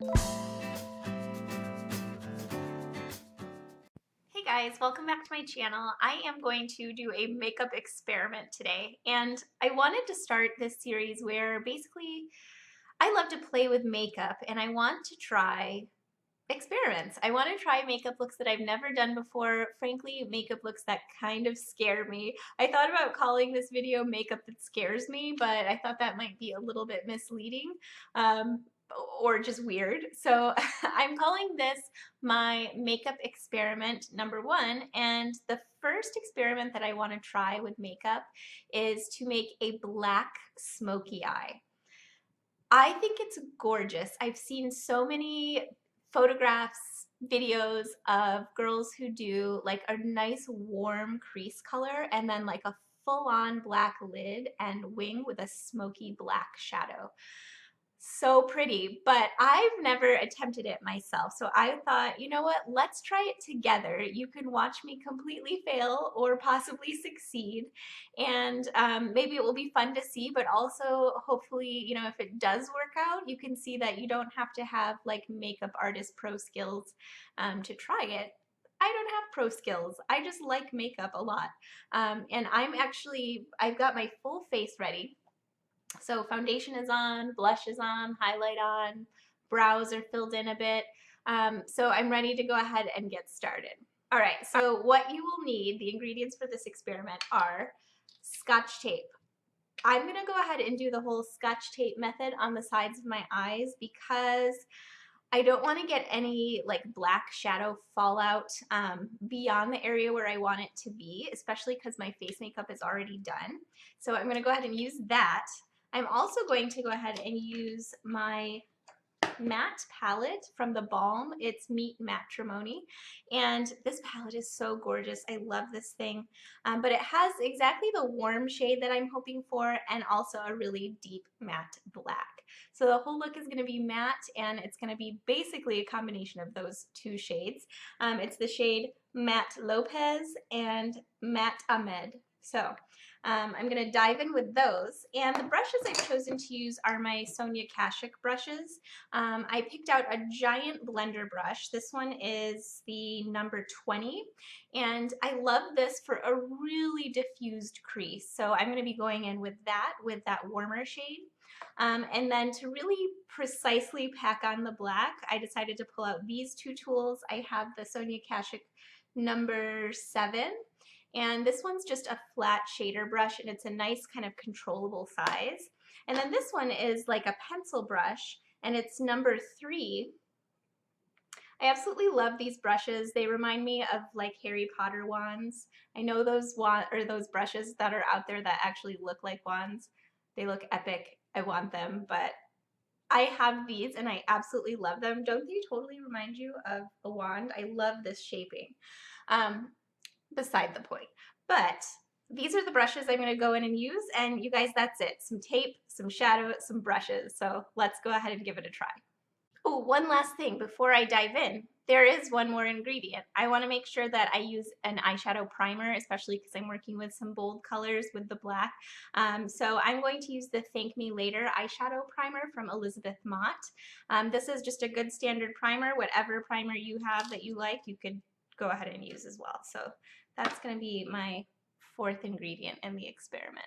Hey guys, welcome back to my channel. I am going to do a makeup experiment today, and I wanted to start this series where basically I love to play with makeup and I want to try experiments. I want to try makeup looks that I've never done before, frankly, makeup looks that kind of scare me. I thought about calling this video Makeup That Scares Me, but I thought that might be a little bit misleading. Or just weird. So I'm calling this my makeup experiment number 1, and the first experiment that I want to try with makeup is to make a black smoky eye. I think it's gorgeous. I've seen so many photographs, videos of girls who do like a nice warm crease color and then like a full-on black lid and wing with a smoky black shadow. So pretty, but I've never attempted it myself. So I thought, you know what, let's try it together. You can watch me completely fail or possibly succeed. And maybe it will be fun to see, but also hopefully, you know, if it does work out, you can see that you don't have to have like makeup artist pro skills to try it. I don't have pro skills. I just like makeup a lot. And I've got my full face ready. So foundation is on, blush is on, highlight on, brows are filled in a bit. So I'm ready to go ahead and get started. All right, so what you will need, the ingredients for this experiment are Scotch tape. I'm gonna go ahead and do the whole Scotch tape method on the sides of my eyes because I don't want to get any like black shadow fallout beyond the area where I want it to be, especially because my face makeup is already done. So I'm going to go ahead and use that. I'm also going to go ahead and use my matte palette from TheBalm. It's Matrimony, and this palette is so gorgeous. I love this thing, but it has exactly the warm shade that I'm hoping for and also a really deep matte black. So the whole look is going to be matte, and it's going to be basically a combination of those two shades. It's the shade Matte Lopez and Matte Ahmed. So I'm going to dive in with those, and the brushes I've chosen to use are my Sonia Kashuk brushes. I picked out a giant blender brush. This one is the number 20, and I love this for a really diffused crease. So I'm going to be going in with that warmer shade. And then to really precisely pack on the black, I decided to pull out these two tools. I have the Sonia Kashuk number 7. And this one's just a flat shader brush, and it's a nice kind of controllable size. And then this one is like a pencil brush, and it's number 3. I absolutely love these brushes. They remind me of like Harry Potter wands. I know those brushes that are out there that actually look like wands. They look epic. I want them, but I have these and I absolutely love them. Don't they totally remind you of a wand? I love this shaping. Beside the point. But these are the brushes I'm going to go in and use, and you guys, that's it. Some tape, some shadow, some brushes. So let's go ahead and give it a try. Oh, one last thing before I dive in. There is one more ingredient. I want to make sure that I use an eyeshadow primer, especially because I'm working with some bold colors with the black. So I'm going to use the Thank Me Later eyeshadow primer from Mott. This is just a good standard primer. Whatever primer you have that you like, you could go ahead and use as well. So that's going to be my 4th ingredient in the experiment.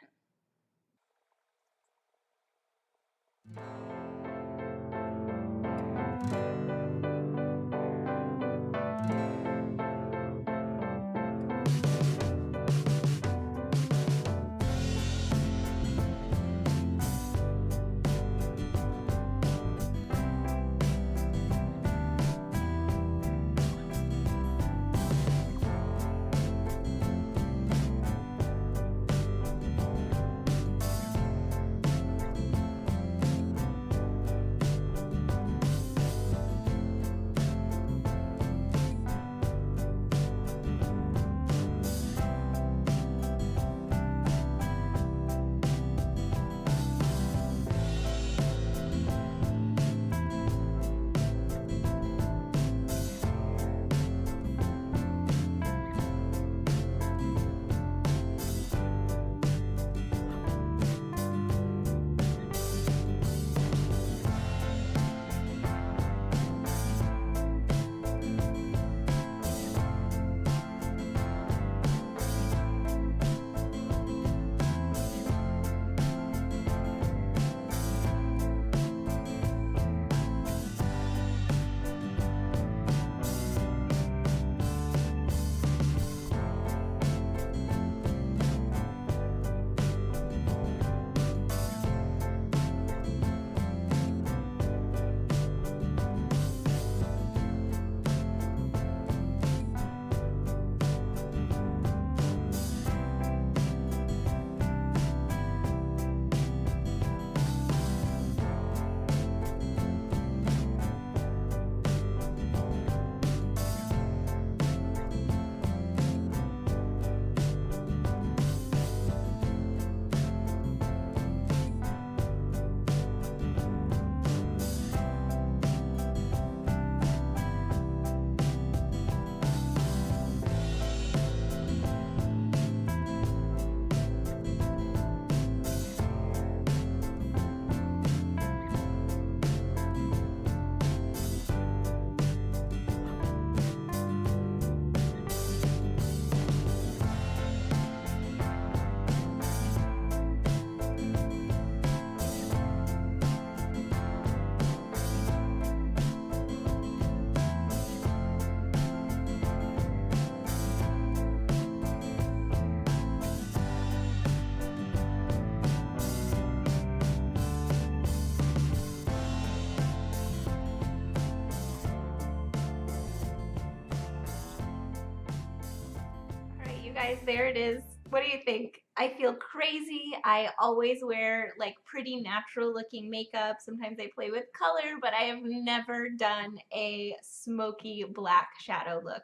guys, there it is. What do you think? I feel crazy. I always wear like pretty natural looking makeup. Sometimes I play with color, but I have never done a smoky black shadow look.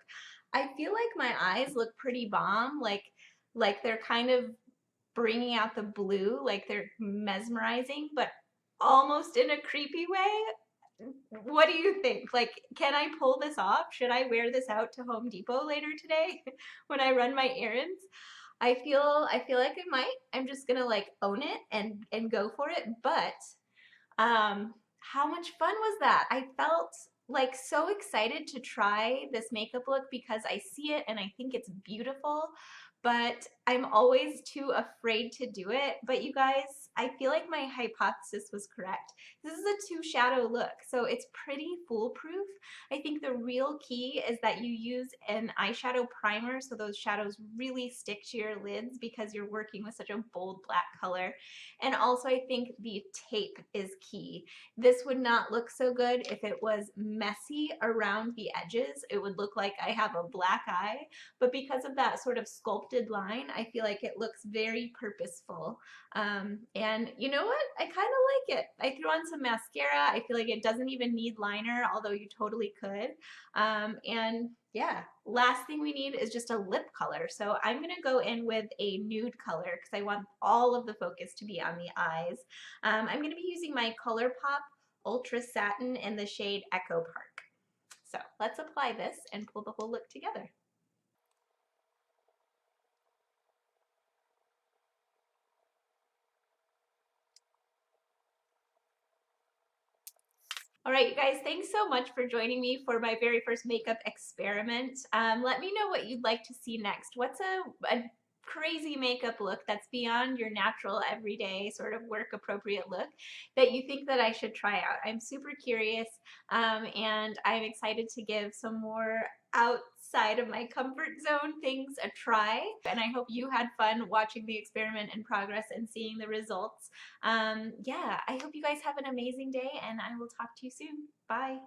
I feel like my eyes look pretty bomb, like they're kind of bringing out the blue, like they're mesmerizing, but almost in a creepy way. What do you think? Like, can I pull this off? Should I wear this out to Home Depot later today when I run my errands? I feel like I might. I'm just gonna like own it and go for it. But how much fun was that? I felt like so excited to try this makeup look because I see it and I think it's beautiful, but I'm always too afraid to do it. But you guys, I feel like my hypothesis was correct. This is a two shadow look, so it's pretty foolproof. I think the real key is that you use an eyeshadow primer so those shadows really stick to your lids because you're working with such a bold black color. And also I think the tape is key. This would not look so good if it was messy around the edges. It would look like I have a black eye, but because of that sort of sculpted line, I feel like it looks very purposeful. And you know what? I kind of like it. I threw on some mascara. I feel like it doesn't even need liner, although you totally could. And yeah, last thing we need is just a lip color. So I'm gonna go in with a nude color because I want all of the focus to be on the eyes. I'm gonna be using my ColourPop Ultra Satin in the shade Echo Park. So let's apply this and pull the whole look together. All right, you guys, thanks so much for joining me for my very first makeup experiment. Let me know what you'd like to see next. What's a crazy makeup look that's beyond your natural everyday sort of work appropriate look that you think that I should try out? I'm super curious, and I'm excited to give some more outside of my comfort zone things a try. And I hope you had fun watching the experiment in progress and seeing the results. Yeah, I hope you guys have an amazing day and I will talk to you soon. Bye.